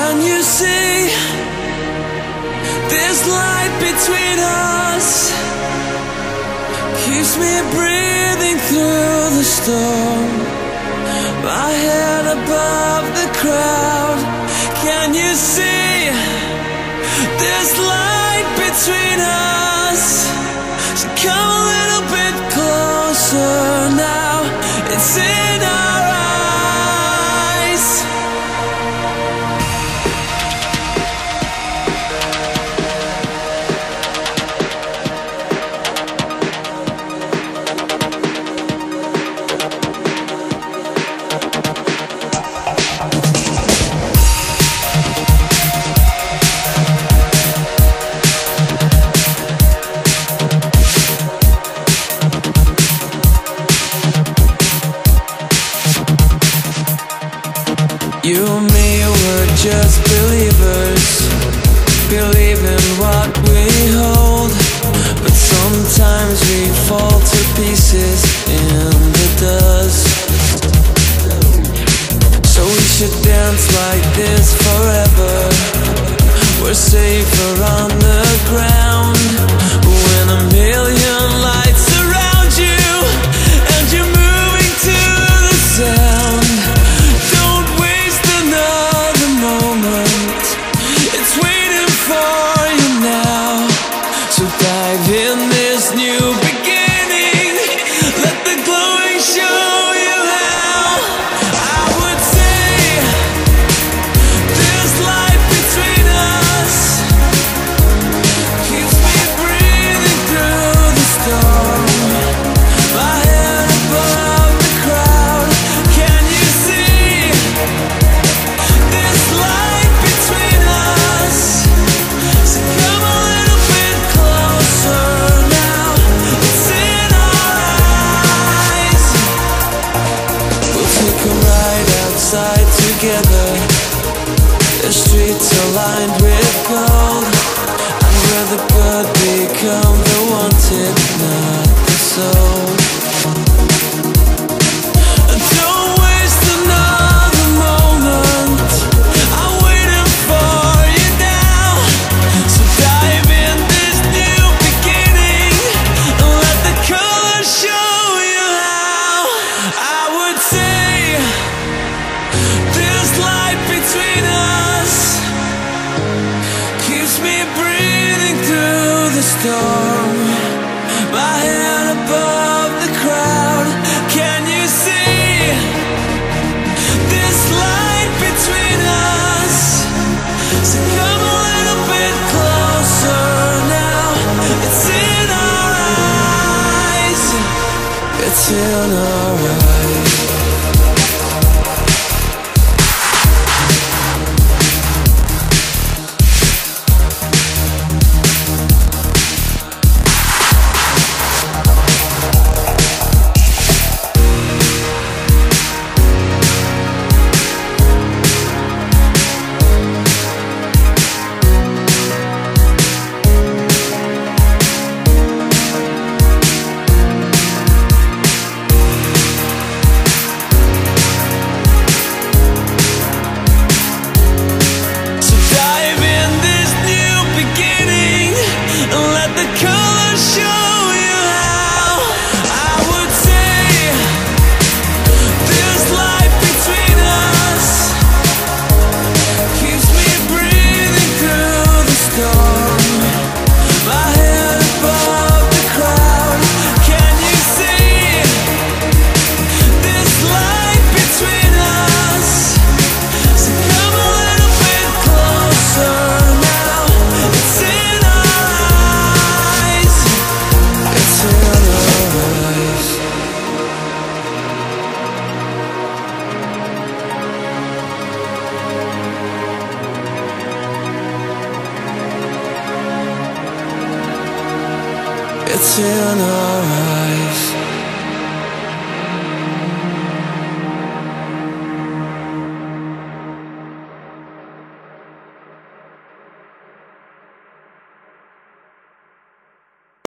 Can you see this light between us? Keeps me breathing through the storm, my head above the crowd. Can you see this light between us? So come a little bit closer now. It's in our eyes. You and me were just believers, believe in what we hold, but sometimes we fall to pieces in the dust. So we should dance like this forever. We're safer on the ground when a million lights surround you and you're moving to the sound. Dive in this new beginning. Let the glowing show you how. I would say this light between us keeps me breathing through the storm, my head above the crowd. Can you see this light between us? So come on. Outside together, the streets are lined with gold, and where the good become the wanted, not the soul. Don't waste another moment, I'm waiting for you now. So dive in this new beginning and let the colors show you how. I would say this light between us keeps me breathing through the storm, my head above the crowd. Can you see this light between us? So come a little bit closer now. It's in our eyes. It's in our eyes. It's in our eyes.